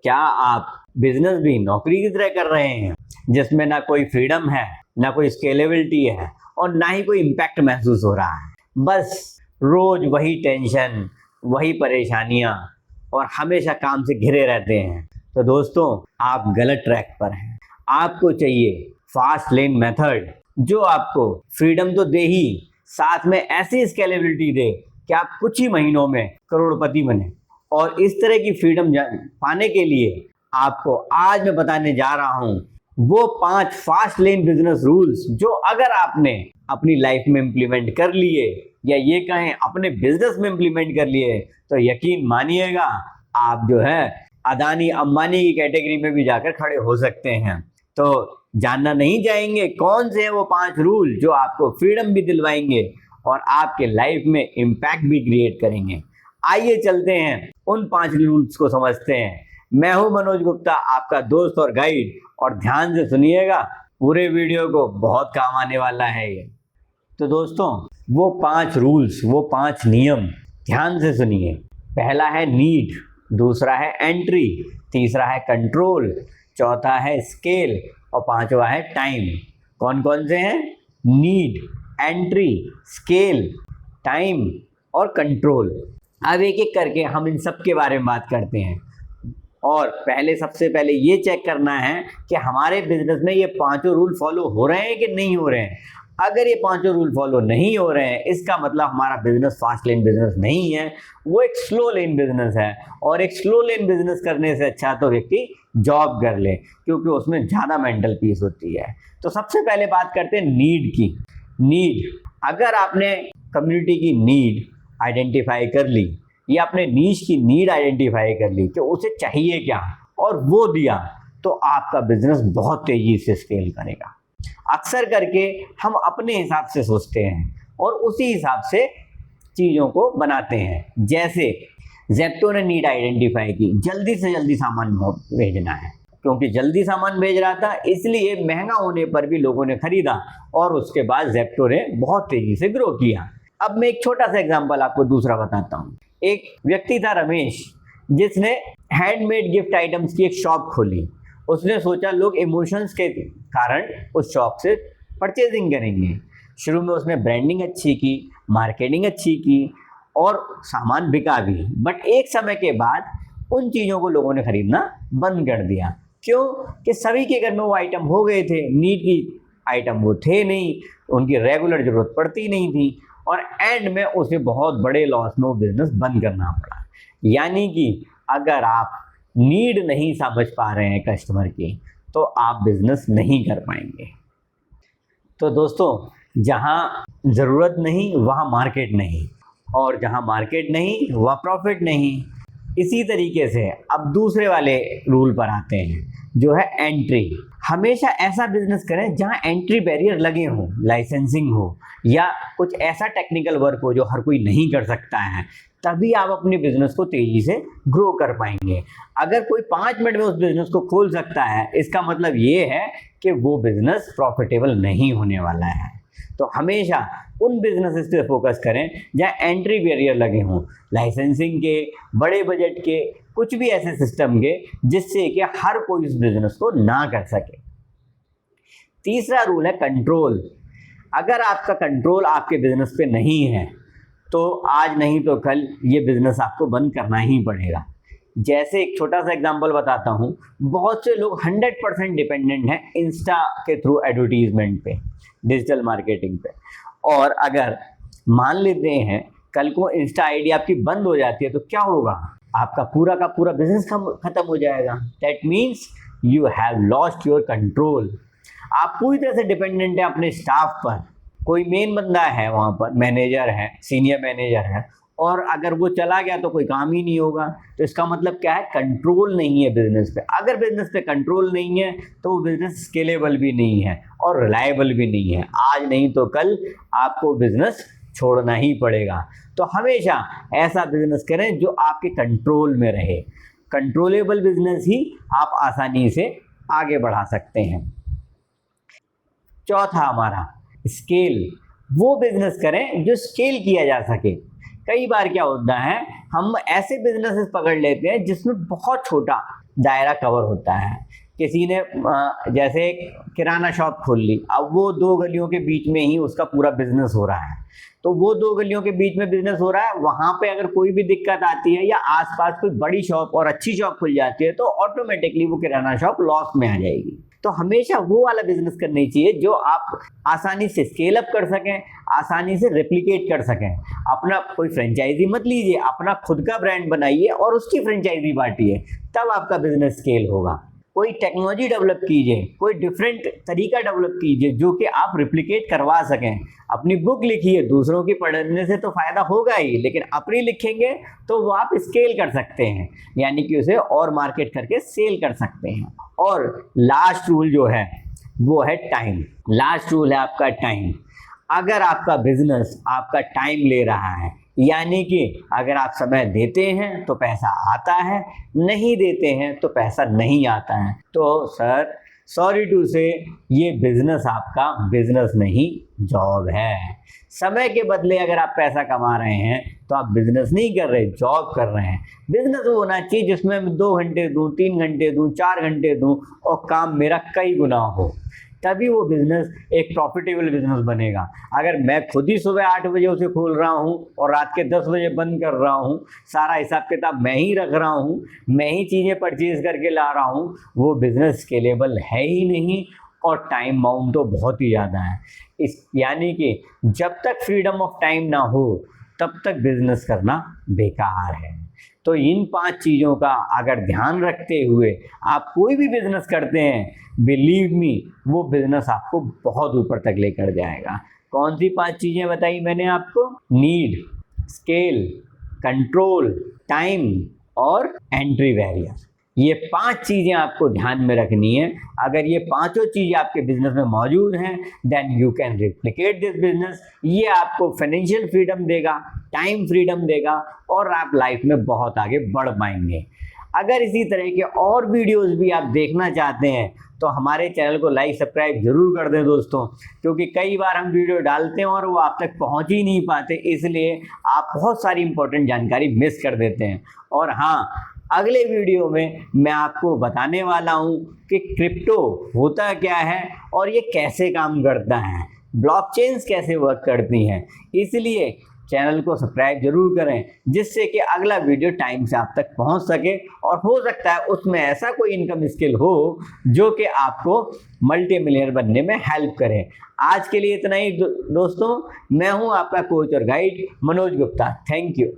क्या आप बिजनेस भी नौकरी की तरह कर रहे हैं जिसमें ना कोई फ्रीडम है, ना कोई स्केलेबिलिटी है और ना ही कोई इम्पैक्ट महसूस हो रहा है? बस रोज वही टेंशन, वही परेशानियां और हमेशा काम से घिरे रहते हैं। तो दोस्तों, आप गलत ट्रैक पर हैं। आपको चाहिए फास्ट लेन मेथड जो आपको फ्रीडम तो दे ही, साथ में ऐसी स्केलेबिलिटी दे कि आप कुछ ही महीनों में करोड़पति बने। और इस तरह की फ्रीडम पाने के लिए आपको आज मैं बताने जा रहा हूं वो 5 फास्ट लेन बिजनेस रूल्स जो अगर आपने अपनी लाइफ में इंप्लीमेंट कर लिए या ये कहें अपने बिजनेस में इंप्लीमेंट कर लिए तो यकीन मानिएगा आप जो है अदानी अंबानी की कैटेगरी में भी जाकर खड़े हो सकते हैं। तो जानना नहीं चाहेंगे कौन से हैं वो 5 रूल जो आपको फ्रीडम भी दिलवाएंगे और आपके लाइफ में इम्पैक्ट भी क्रिएट करेंगे। आइए चलते हैं उन 5 रूल्स को समझते हैं। मैं हूं मनोज गुप्ता, आपका दोस्त और गाइड, और ध्यान से सुनिएगा, पूरे वीडियो को बहुत काम आने वाला है ये। तो दोस्तों, वो 5 रूल्स, वो 5 नियम ध्यान से सुनिए। पहला है नीड, दूसरा है एंट्री, तीसरा है कंट्रोल, चौथा है स्केल और पांचवा है टाइम। कौन कौन से हैं? नीड, एंट्री, स्केल, टाइम और कंट्रोल। अब एक एक करके हम इन सब के बारे में बात करते हैं। और सबसे पहले ये चेक करना है कि हमारे बिजनेस में ये 5 रूल फॉलो हो रहे हैं कि नहीं हो रहे हैं। अगर ये 5 रूल फॉलो नहीं हो रहे हैं, इसका मतलब हमारा बिजनेस फास्ट लेन बिजनेस नहीं है, वो एक स्लो लेन बिजनेस है। और एक स्लो लेन बिजनेस करने से अच्छा तो व्यक्ति जॉब कर ले, क्योंकि उसमें ज़्यादा मेंटल पीस होती है। तो सबसे पहले बात करते हैं नीड की। नीड, अगर आपने कम्युनिटी की नीड आइडेंटिफाई कर ली या अपने नीश की नीड आइडेंटिफाई कर ली कि उसे चाहिए क्या और वो दिया, तो आपका बिजनेस बहुत तेजी से स्केल करेगा। अक्सर करके हम अपने हिसाब से सोचते हैं और उसी हिसाब से चीज़ों को बनाते हैं। जैसे ज़ेप्टो ने नीड आइडेंटिफाई की, जल्दी से जल्दी सामान भेजना है, क्योंकि जल्दी सामान भेज रहा था इसलिए महंगा होने पर भी लोगों ने खरीदा और उसके बाद ज़ेप्टो ने बहुत तेजी से ग्रो किया। अब मैं एक छोटा सा एग्जांपल आपको दूसरा बताता हूँ। एक व्यक्ति था रमेश, जिसने हैंडमेड गिफ्ट आइटम्स की एक शॉप खोली। उसने सोचा लोग इमोशंस के कारण उस शॉप से परचेजिंग करेंगे। शुरू में उसने ब्रांडिंग अच्छी की, मार्केटिंग अच्छी की और सामान बिका भी। बट एक समय के बाद उन चीज़ों को लोगों ने खरीदना बंद कर दिया। क्यों? कि सभी के घर में वो आइटम हो गए थे, नीड की आइटम वो थे नहीं, उनकी रेगुलर ज़रूरत पड़ती नहीं थी और एंड में उसे बहुत बड़े लॉस में वो बिजनेस बंद करना पड़ा। यानी कि अगर आप नीड नहीं समझ पा रहे हैं कस्टमर की, तो आप बिजनेस नहीं कर पाएंगे। तो दोस्तों, जहाँ ज़रूरत नहीं वहाँ मार्केट नहीं, और जहाँ मार्केट नहीं वहाँ प्रॉफिट नहीं। इसी तरीके से अब दूसरे वाले रूल पर आते हैं, जो है एंट्री। हमेशा ऐसा बिजनेस करें जहां एंट्री बैरियर लगे हों, लाइसेंसिंग हो या कुछ ऐसा टेक्निकल वर्क हो जो हर कोई नहीं कर सकता है, तभी आप अपने बिजनेस को तेजी से ग्रो कर पाएंगे। अगर कोई 5 मिनट में उस बिजनेस को खोल सकता है, इसका मतलब ये है कि वो बिजनेस प्रॉफिटेबल नहीं होने वाला है। तो हमेशा उन बिजनेसेस पे फोकस करें जहां एंट्री बैरियर लगे हों, लाइसेंसिंग के, बड़े बजट के, कुछ भी ऐसे सिस्टम के जिससे कि हर कोई इस बिजनेस को ना कर सके। तीसरा रूल है कंट्रोल। अगर आपका कंट्रोल आपके बिजनेस पे नहीं है तो आज नहीं तो कल ये बिजनेस आपको बंद करना ही पड़ेगा। जैसे एक छोटा सा एग्जांपल बताता हूँ। बहुत से लोग 100% डिपेंडेंट हैं इंस्टा के थ्रू एडवर्टीजमेंट पे, डिजिटल मार्केटिंग पे। और अगर मान लेते हैं कल को इंस्टा आईडी आपकी बंद हो जाती है तो क्या होगा? आपका पूरा का पूरा बिजनेस खत्म हो जाएगा। That means you have lost your control. आप पूरी तरह से डिपेंडेंट है अपने स्टाफ पर। कोई मेन बंदा है वहाँ पर, मैनेजर है, सीनियर मैनेजर है, और अगर वो चला गया तो कोई काम ही नहीं होगा। तो इसका मतलब क्या है? कंट्रोल नहीं है बिजनेस पे। अगर बिजनेस पे कंट्रोल नहीं है तो वो बिजनेस स्केलेबल भी नहीं है और रिलायबल भी नहीं है। आज नहीं तो कल आपको बिजनेस छोड़ना ही पड़ेगा। तो हमेशा ऐसा बिजनेस करें जो आपके कंट्रोल में रहे। कंट्रोलेबल बिजनेस ही आप आसानी से आगे बढ़ा सकते हैं। चौथा हमारा स्केल। वो बिजनेस करें जो स्केल किया जा सके। कई बार क्या होता है, हम ऐसे बिजनेसेस पकड़ लेते हैं जिसमें बहुत छोटा दायरा कवर होता है। किसी ने जैसे किराना शॉप खोल ली, अब वो 2 गलियों के बीच में ही उसका पूरा बिजनेस हो रहा है, तो वो 2 गलियों के बीच में बिजनेस हो रहा है, वहां पे अगर कोई भी दिक्कत आती है या आसपास कोई बड़ी शॉप और अच्छी शॉप खुल जाती है, तो ऑटोमेटिकली वो किराना शॉप लॉस में आ जाएगी। तो हमेशा वो वाला बिजनेस करनी चाहिए जो आप आसानी से स्केल अप कर सकें, आसानी से रेप्लिकेट कर सकें। अपना कोई फ्रेंचाइजी मत लीजिए, अपना खुद का ब्रांड बनाइए और उसकी फ्रेंचाइजी बांटिए, तब आपका बिजनेस स्केल होगा। कोई टेक्नोलॉजी डेवलप कीजिए, कोई डिफरेंट तरीका डेवलप कीजिए जो कि आप रिप्लिकेट करवा सकें। अपनी बुक लिखिए, दूसरों की पढ़ने से तो फायदा होगा ही, लेकिन अपनी लिखेंगे तो वो आप स्केल कर सकते हैं, यानी कि उसे और मार्केट करके सेल कर सकते हैं। और लास्ट रूल जो है वो है टाइम। लास्ट रूल है आपका टाइम। अगर आपका बिजनेस आपका टाइम ले रहा है, यानी कि अगर आप समय देते हैं तो पैसा आता है, नहीं देते हैं तो पैसा नहीं आता है, तो सर सॉरी टू से ये बिजनेस आपका बिजनेस नहीं जॉब है। समय के बदले अगर आप पैसा कमा रहे हैं तो आप बिजनेस नहीं कर रहे, जॉब कर रहे हैं। बिजनेस वो होना चाहिए जिसमें मैं 2 घंटे दूं, 3 घंटे दूं, 4 घंटे दूं और काम मेरा कई गुना हो, तभी वो बिजनेस एक प्रॉफिटेबल बिजनेस बनेगा। अगर मैं खुद ही सुबह 8 बजे उसे खोल रहा हूँ और रात के 10 बजे बंद कर रहा हूँ, सारा हिसाब किताब मैं ही रख रहा हूँ, मैं ही चीज़ें परचेज करके ला रहा हूँ, वो बिजनेस स्केलेबल है ही नहीं और टाइम बाउंड तो बहुत ही ज़्यादा है। यानी कि जब तक फ्रीडम ऑफ टाइम ना हो तब तक बिजनेस करना बेकार है। तो इन 5 चीज़ों का अगर ध्यान रखते हुए आप कोई भी बिजनेस करते हैं, बिलीव मी वो बिजनेस आपको बहुत ऊपर तक लेकर जाएगा। कौन सी 5 चीज़ें बताई मैंने आपको? नीड, स्केल, कंट्रोल, टाइम और एंट्री बैरियर। ये 5 चीज़ें आपको ध्यान में रखनी है। अगर ये पांचों चीज़ें आपके बिजनेस में मौजूद हैं, then you can replicate this business. ये आपको फाइनेंशियल फ्रीडम देगा, टाइम फ्रीडम देगा और आप लाइफ में बहुत आगे बढ़ पाएंगे। अगर इसी तरह के और वीडियोस भी आप देखना चाहते हैं तो हमारे चैनल को लाइक सब्सक्राइब जरूर कर दें दोस्तों, क्योंकि कई बार हम वीडियो डालते हैं और वो आप तक पहुंच ही नहीं पाते, इसलिए आप बहुत सारी इंपॉर्टेंट जानकारी मिस कर देते हैं। और हाँ, अगले वीडियो में मैं आपको बताने वाला हूं कि क्रिप्टो होता क्या है और ये कैसे काम करता है, ब्लॉकचेन्स कैसे वर्क करती हैं। इसलिए चैनल को सब्सक्राइब जरूर करें जिससे कि अगला वीडियो टाइम से आप तक पहुंच सके और हो सकता है उसमें ऐसा कोई इनकम स्किल हो जो कि आपको मल्टी मिलियनर बनने में हेल्प करे। आज के लिए इतना ही दोस्तों। मैं हूं आपका कोच और guide Manoj Gupta. Thank you.